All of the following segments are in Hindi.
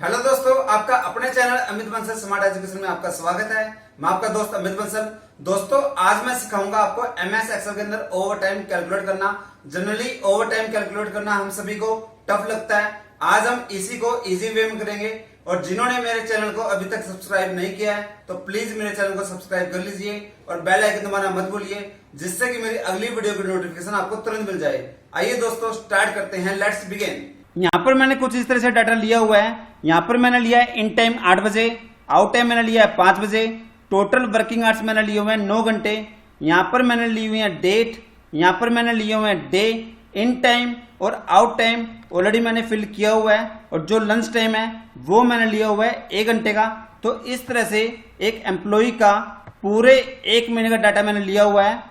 हेलो दोस्तों, आपका अपने channel Amit Bansal smart education में आपका स्वागत है। मैं आपका दोस्त अमित बंसल। दोस्तों, आज मैं सिखाऊंगा आपको एमएस एक्सेल के अंदर ओवर टाइम कैलकुलेट करना। जनरली ओवर टाइम कैलकुलेट करना हम सभी को टफ लगता है। आज हम इसी को इजी वे में करेंगे। और जिन्होंने मेरे चैनल को अभी तक सब्सक्राइब नहीं किया है तो प्लीज मेरे चैनल को सब्सक्राइब कर लीजिए और बेल आइकन दबाना मत भूलिए, जिससे कि मेरी अगली वीडियो की नोटिफिकेशन आपको तुरंत मिल जाए। आइए दोस्तों, स्टार्ट करते हैं। Let's begin. यहाँ पर मैंने कुछ इस तरह से डाटा लिया हुआ है। यहाँ पर मैंने लिया है इन टाइम 8 बजे, आउट टाइम मैंने लिया है 5 बजे, टोटल वर्किंग आवर्स मैंने लिए हुए हैं 9 घंटे। यहाँ पर मैंने ली हुई है डेट, यहाँ पर मैंने लिए हुए हैं डे, इन टाइम और आउट टाइम ऑलरेडी मैंने फिल किया हुआ है। और जो लंच टाइम है वो मैंने लिया हुआ है 1 घंटे का। तो इस तरह से एक एम्प्लॉय का पूरे 1 महीने का डाटा मैंने लिया हुआ है।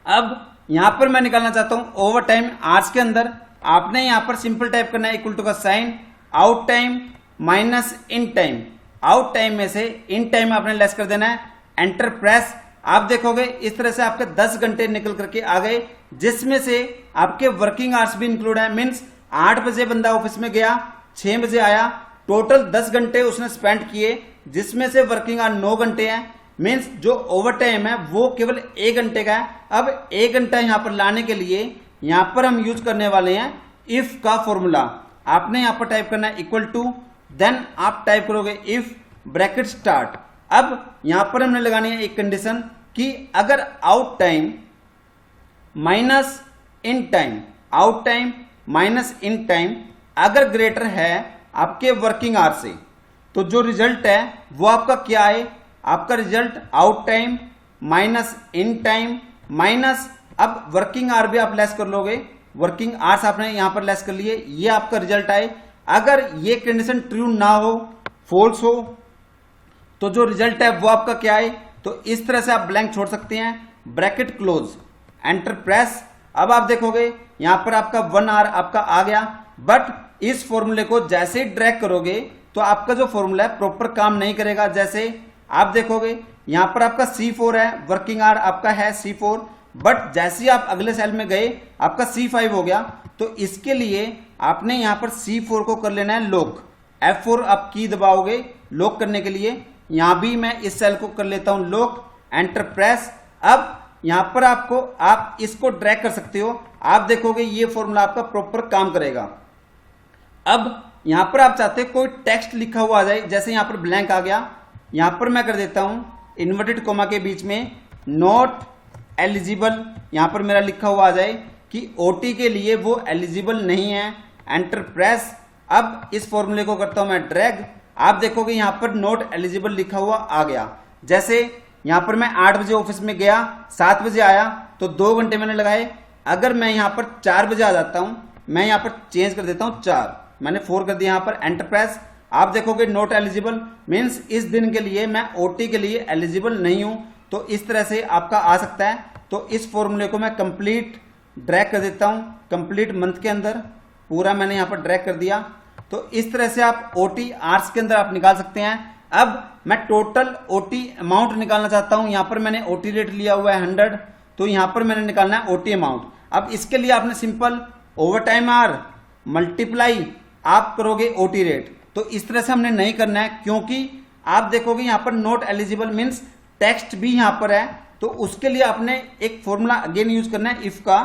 अब यहां पर मैं निकालना चाहता हूं ओवर टाइम आवर्स के अंदर। आपने यहां पर सिंपल टाइप करना है इक्वल टू का sign, out time minus in time. Out time में से इन टाइम आपने लेस कर देना है, एंटर प्रेस। आप देखोगे इस तरह से आपके 10 घंटे निकल करके आ गए, जिसमें से आपके वर्किंग आवर्स भी इंक्लूड है। मीन्स 8 बजे बंदा ऑफिस में गया, 6 बजे आया, टोटल 10 घंटे उसने स्पेंड किए, जिसमें से वर्किंग आवर 9 घंटे हैं। मीन्स जो ओवर टाइम है वो केवल 1 घंटे का है। अब 1 घंटा यहां पर लाने के लिए यहां पर हम यूज करने वाले हैं इफ का फॉर्मूला। आपने यहां पर टाइप करना है इक्वल टू, देन आप टाइप करोगे इफ ब्रैकेट स्टार्ट। अब यहां पर हमने लगानी है एक कंडीशन कि अगर out time minus in time, out time minus in time अगर ग्रेटर है आपके वर्किंग आवर से, तो जो रिजल्ट है वो आपका क्या है? आपका result out time minus in time minus, अब वर्किंग आवर भी आप लेस कर लोगे, वर्किंग आवर्स आपने यहां पर लेस कर लिए, ये आपका रिजल्ट आए। अगर ये कंडीशन ट्रू ना हो, फॉल्स हो, तो जो रिजल्ट है वो आपका क्या है? तो इस तरह से आप ब्लैंक छोड़ सकते हैं, ब्रैकेट क्लोज, एंटर प्रेस। अब आप देखोगे यहां पर आपका 1 आवर आपका आ गया। बट इस फॉर्मूले को जैसे ही ड्रैग करोगे तो आपका जो फॉर्मूला है प्रॉपर काम नहीं करेगा। जैसे आप देखोगे यहां पर आपका C4 है, वर्किंग आवर आपका है C4, बट जैसे ही आप अगले सेल में गए आपका C5 हो गया। तो इसके लिए आपने यहां पर C4 को कर लेना है लॉक। F4 आप की दबाओगे लॉक करने के लिए। यहां भी मैं इस सेल को कर लेता हूं लॉक, एंटर प्रेस। अब यहां पर आप इसको ड्रैग कर सकते हो। आप देखोगे ये फॉर्मूला आपका प्रॉपर काम करेगा। अब यहां पर आप चाहते हो कोई टेक्स्ट लिखा हुआ आ जाए, जैसे यहां पर ब्लैंक आ गया, यहां पर मैं कर देता हूं इन्वर्टेड कोमा के बीच में नॉट एलिजिबल। यहां पर मेरा लिखा हुआ आ जाए कि ओटी के लिए वो एलिजिबल नहीं है, एंटर प्रेस। अब इस फॉर्मूले को करता हूं मैं ड्रैग। आप देखोगे यहां पर नॉट एलिजिबल लिखा हुआ आ गया। जैसे यहां पर मैं 8 बजे ऑफिस में गया, 7 बजे आया, तो 2 घंटे मैंने लगाए। अगर मैं यहां पर 4 बजे आ जाता हूं, मैं यहां पर चेंज कर देता हूं 4, मैंने 4 कर दिया यहां पर, एंटर प्रेस। आप देखोगे नॉट एलिजिबल मीन्स इस दिन के लिए मैं ओटी के लिए एलिजिबल नहीं हूं। तो इस तरह से आपका आ सकता है। तो इस फॉर्मूले को मैं कंप्लीट ड्रैग कर देता हूं, कंप्लीट मंथ के अंदर पूरा मैंने यहां पर ड्रैग कर दिया। तो इस तरह से आप ओटी आवर्स के अंदर आप निकाल सकते हैं। अब मैं टोटल ओटी अमाउंट निकालना चाहता हूं। यहां पर मैंने ओटी रेट लिया हुआ है 100, तो यहां पर मैंने निकालना है ओटी अमाउंट। अब इसके लिए आपने simple over time hour multiply आप करोगे ओटी रेट। तो इस तरह से हमने नहीं करना है, क्योंकि आप देखोगे यहां पर नॉट एलिजिबल मीन्स टेक्स्ट भी यहां पर है। तो उसके लिए आपने एक फॉर्मूला अगेन यूज करना है इफ का।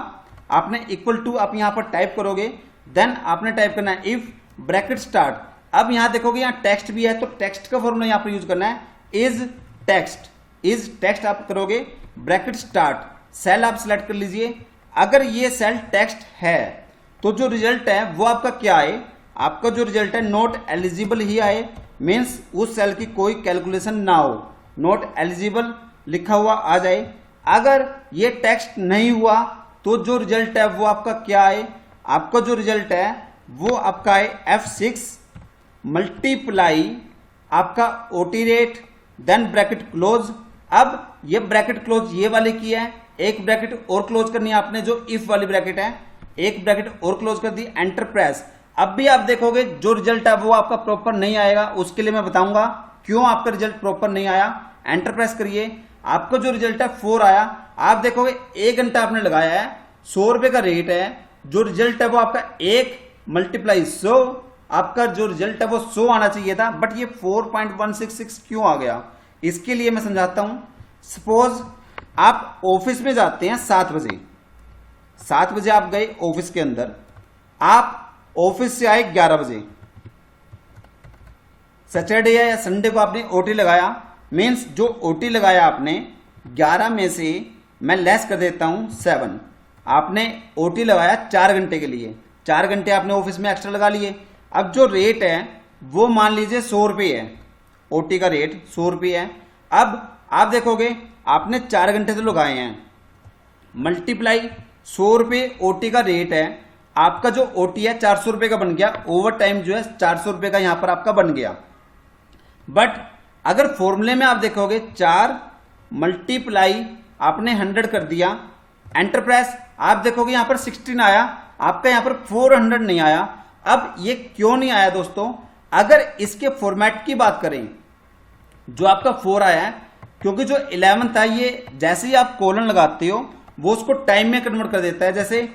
आपने इक्वल टू आप यहां पर टाइप करोगे, देन आपने टाइप करना है इफ ब्रैकेट स्टार्ट। अब यहां देखोगे यहां टेक्स्ट भी है, तो टेक्स्ट का फॉर्मूला यहां पर यूज करना है इज टेक्स्ट। इज टेक्स्ट आप करोगे, ब्रैकेट स्टार्ट, सेल आप सिलेक्ट कर लीजिए। अगर ये सेल टेक्स्ट है तो जो रिजल्ट है वो आपका क्या है? आपका जो रिजल्ट है नॉट एलिजिबल ही आए, मीन्स उस सेल की कोई कैलकुलेशन ना हो, नॉट एलिजिबल लिखा हुआ आ जाए। अगर ये टेक्स्ट नहीं हुआ तो जो रिजल्ट है वो आपका क्या है? आपका जो रिजल्ट है वो आपका है F6 मल्टीप्लाई आपका OT rate, then bracket close. अब ये ब्रैकेट क्लोज ये वाले की है, एक ब्रैकेट और क्लोज करनी है आपने जो इफ वाली ब्रैकेट है, एक ब्रैकेट और क्लोज कर दी, एंटर प्रेस। अब भी आप देखोगे जो रिजल्ट है वो आपका प्रॉपर नहीं आएगा। उसके लिए मैं बताऊंगा क्यों आपका रिजल्ट प्रॉपर नहीं आया। एंटर प्रेस करिए, आपका जो रिजल्ट है 4 आया। आप देखोगे 1 घंटा आपने लगाया है, 100 रुपए का रेट है, जो रिजल्ट है वो आपका 1 मल्टीप्लाई 100 आपका जो रिजल्ट है वो 100 आना चाहिए था, बट ये 4.166 क्यों आ गया, इसके लिए मैं समझाता हूं। सपोज आप ऑफिस में जाते हैं 7 बजे, 7 बजे आप गए ऑफिस के अंदर, आप ऑफिस से आए 11 बजे, सैटरडे या संडे को आपने ओटी लगाया, मीन्स जो ओटी लगाया आपने 11 में से मैं लेस कर देता हूं 7, आपने ओटी लगाया 4 घंटे के लिए, 4 घंटे आपने ऑफिस में एक्स्ट्रा लगा लिए। अब जो रेट है वो मान लीजिए 100 रुपये है, ओटी का रेट 100 रुपये है। अब आप देखोगे आपने 4 घंटे तो लगाए हैं, मल्टीप्लाई 100 रुपये ओटी का रेट है, आपका जो ओटी है 400 रुपये का बन गया, ओवर टाइम जो है 400 रुपये का यहां पर आपका बन गया। बट अगर फॉर्मूले में आप देखोगे 4 मल्टीप्लाई आपने 100 कर दिया, एंटर प्रेस, आप देखोगे यहां पर 16 आया, आपका यहां पर 400 नहीं आया। अब ये क्यों नहीं आया दोस्तों, अगर इसके फॉर्मेट की बात करें, जो आपका 4 आया है, क्योंकि जो 11 था ये जैसे ही आप कोलन लगाते हो वो उसको टाइम में कन्वर्ट कर देता है। जैसे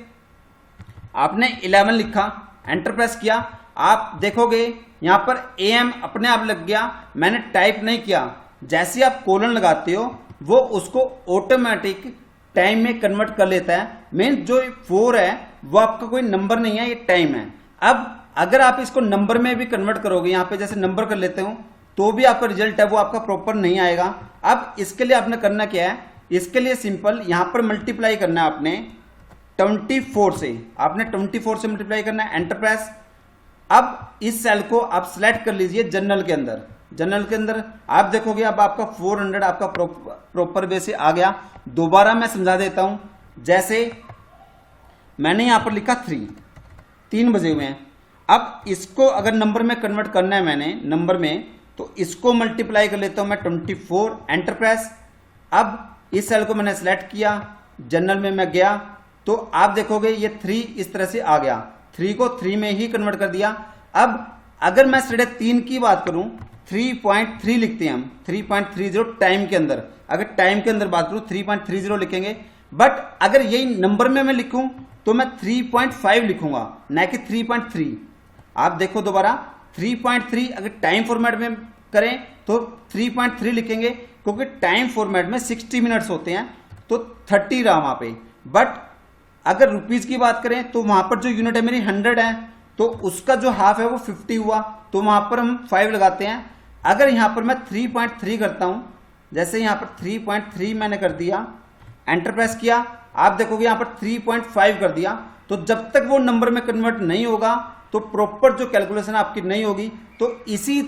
आपने 11 लिखा, एंटर प्रेस किया, आप देखोगे यहां पर AM अपने आप लग गया, मैंने टाइप नहीं किया, जैसे आप कोलन लगाते हो वो उसको ऑटोमेटिक टाइम में कन्वर्ट कर लेता है। मीन जो 4 है वो आपका कोई नंबर नहीं है, ये टाइम है। अब अगर आप इसको नंबर में भी कन्वर्ट करोगे, यहां पे जैसे नंबर कर लेते हो, तो भी आपका रिजल्ट है वो आपका प्रॉपर नहीं आएगा। अब इसके लिए आपने करना क्या है, इसके लिए सिंपल यहां पर मल्टीप्लाई करना है आपने 24 से, आपने 24 से मल्टीप्लाई करना है, एंटर प्रेस। अब इस सेल को आप सिलेक्ट कर लीजिए जनरल के अंदर, जनरल के अंदर आप देखोगे अब आपका 400 आपका प्रॉपर वे से आ गया। दोबारा मैं समझा देता हूं, जैसे मैंने यहां पर लिखा 3 बजे हुए हैं। अब इसको अगर नंबर में कन्वर्ट करना है मैंने नंबर में, तो इसको मल्टीप्लाई कर लेता हूं मैं 24, एंटर प्रेस। अब इस सेल को मैंने सिलेक्ट किया, जनरल में मैं गया, तो आप देखोगे ये 3 इस तरह से आ गया, 3 को 3 में ही कन्वर्ट कर दिया। अब अगर मैं 3.5 की बात करूं, 3.3 लिखते हैं हम, 3.30 टाइम के अंदर, अगर टाइम के अंदर बात करूं 3.30 लिखेंगे। बट अगर यही नंबर में मैं लिखूं तो मैं 3.5 लिखूंगा, ना कि 3.3। आप देखो दोबारा 3.3 अगर टाइम फॉर्मेट में करें तो 3.3 लिखेंगे, क्योंकि टाइम फॉर्मेट में 60 मिनट्स होते हैं, तो 30 रहा वहां पे। बट अगर रुपीज की बात करें तो वहां पर जो यूनिट है मेरी 100 है, तो उसका जो हाफ है वो 50 हुआ, तो वहां पर हम 5 लगाते हैं। अगर यहां पर मैं 3.3 करता हूं, जैसे यहां पर 3.3 मैंने कर दिया, एंटर प्रेस किया, आप देखोगे यहां पर 3.5 कर दिया, तो जब तक वो नंबर में कन्वर्ट नहीं होगा तो प्रॉपर जो कैलकुलेशन आपकी नहीं होगी। तो इसी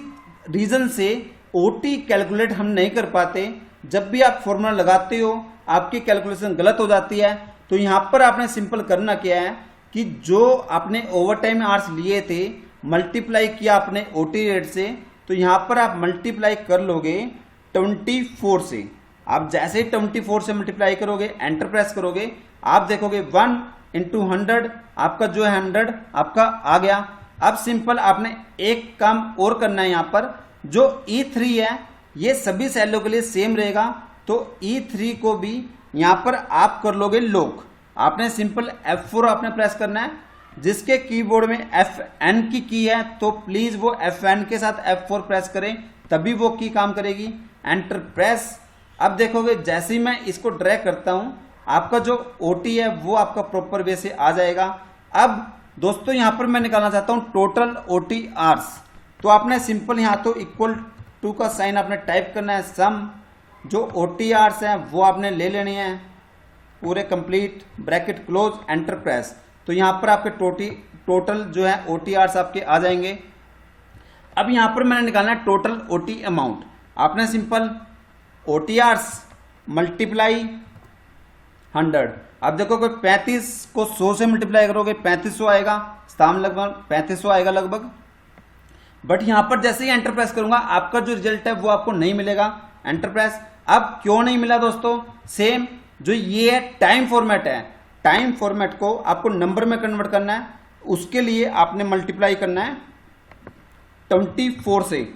रीजन से ओटी कैलकुलेट हम नहीं कर पाते। जब भी आप फॉर्मूला लगाते हो आपकी कैलकुलेशन गलत हो जाती है। तो यहां पर आपने सिंपल करना क्या है कि जो आपने ओवर टाइम आवर्स लिए थे मल्टीप्लाई किया आपने ओटी रेट से, तो यहां पर आप मल्टीप्लाई कर लोगे 24 से। आप जैसे ही 24 से मल्टीप्लाई करोगे, एंटर प्रेस करोगे, आप देखोगे 1 इंटू 100 आपका जो है 100 आपका आ गया। अब सिंपल आपने एक काम और करना है, यहां पर जो E3 है ये सभी सेलों के लिए सेम रहेगा, तो E3 को भी यहां पर आप कर लोगे लॉक। आपने सिंपल F4 आपने प्रेस करना है, जिसके कीबोर्ड में FN की है तो प्लीज वो FN के साथ F4 प्रेस करें, तभी वो की काम करेगी, एंटर प्रेस। अब देखोगे जैसे ही मैं इसको ड्रैग करता हूं आपका जो OT है वो आपका प्रॉपर वे से आ जाएगा। अब दोस्तों यहां पर मैं निकालना चाहता हूं टोटल OT आवर्स, तो आपने सिंपल यहां तो इक्वल टू का साइन आपने टाइप करना है, सम जो OT आवर्स हैं वो आपने ले लेने हैं पूरे complete, bracket close, enter press. तो यहां पर आपके टोटल जो है OT आवर्स आपके आ जाएंगे। अब यहां पर मैंने निकालना है टोटल OT अमाउंट। आपने सिंपल OT आवर्स मल्टीप्लाई 100, अब देखोगे 35 को 100 से मल्टीप्लाई करोगे 3500 आएगा, स्थान लगभग 3500 आएगा लगभग। बट यहां पर जैसे ही एंटर प्रेस करूंगा आपका जो रिजल्ट है वो आपको नहीं मिलेगा, एंटर प्रेस। अब क्यों नहीं मिला दोस्तों, सेम जो ये है टाइम फॉर्मेट है, टाइम फॉर्मेट को आपको नंबर में कन्वर्ट करना है, उसके लिए आपने मल्टीप्लाई करना है 24 से।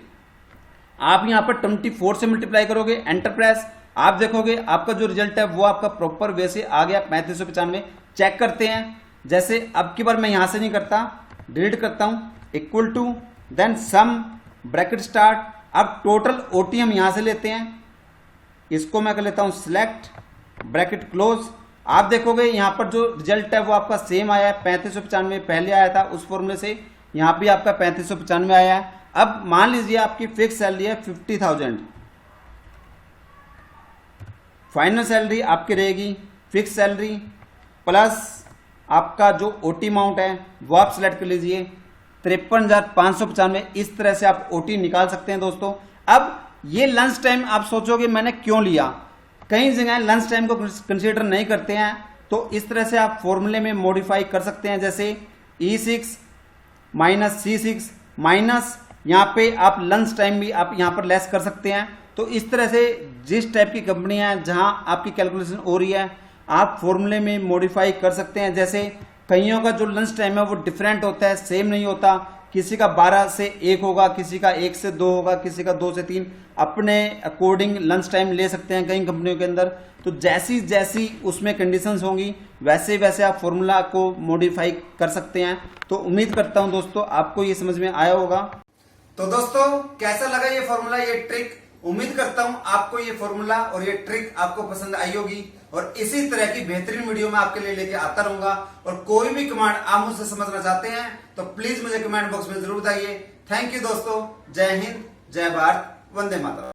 आप यहां पर 24 से मल्टीप्लाई करोगे, एंटर प्रेस, आप देखोगे आपका जो रिजल्ट है वो आपका प्रॉपर वे से आ गया 3595। चेक करते हैं, जैसे अब की बार मैं यहां से नहीं करता, डिलीट करता हूं, equal to then sum bracket start. अब टोटल ओटी हम यहां से लेते हैं, इसको मैं कर लेता हूं सिलेक्ट, ब्रैकेट क्लोज। आप देखोगे यहां पर जो रिजल्ट है वो आपका सेम आया है, 3595 पहले आया था उस फॉर्मूले से, यहां भी आपका 3595 आया है। अब मान लीजिए आपकी फिक्स सैलरी है 50,000, फाइनल सैलरी आपकी रहेगी फिक्स सैलरी प्लस आपका जो ओटी अमाउंट है वो आप सिलेक्ट कर लीजिए 53,595। इस तरह से आप ओटी निकाल सकते हैं दोस्तों। अब ये लंच टाइम आप सोचोगे मैंने क्यों लिया, कई जगह लंच टाइम को कंसीडर नहीं करते हैं, तो इस तरह से आप फॉर्मूले में मॉडिफाई कर सकते हैं, जैसे E6 माइनस C6 माइनस यहाँ पे आप लंच टाइम भी आप यहाँ पर लेस कर सकते हैं। तो इस तरह से जिस टाइप की कंपनी है जहां आपकी कैलकुलेशन हो रही है आप फॉर्मूले में मॉडिफाई कर सकते हैं। जैसे कईयों का जो लंच टाइम है वो डिफरेंट होता है, सेम नहीं होता, किसी का 12 से 1 होगा, किसी का 1 से 2 होगा, किसी का 2 से 3, अपने अकॉर्डिंग लंच टाइम ले सकते हैं कई कंपनियों के अंदर। तो जैसी जैसी उसमें कंडीशंस होंगी वैसे वैसे आप फॉर्मूला को मॉडिफाई कर सकते हैं। तो उम्मीद करता हूं दोस्तों आपको ये समझ में आया होगा। तो दोस्तों कैसा लगा ये फॉर्मूला, ये ट्रिक, उम्मीद करता हूं आपको ये फॉर्मूला और ये ट्रिक आपको पसंद आई होगी, और इसी तरह की बेहतरीन वीडियो मैं आपके लिए लेके आता रहूंगा। और कोई भी कमांड आप मुझसे समझना चाहते हैं तो प्लीज मुझे कमेंट बॉक्स में जरूर बताइए। थैंक यू दोस्तों, जय हिंद, जय भारत, वंदे मातरम।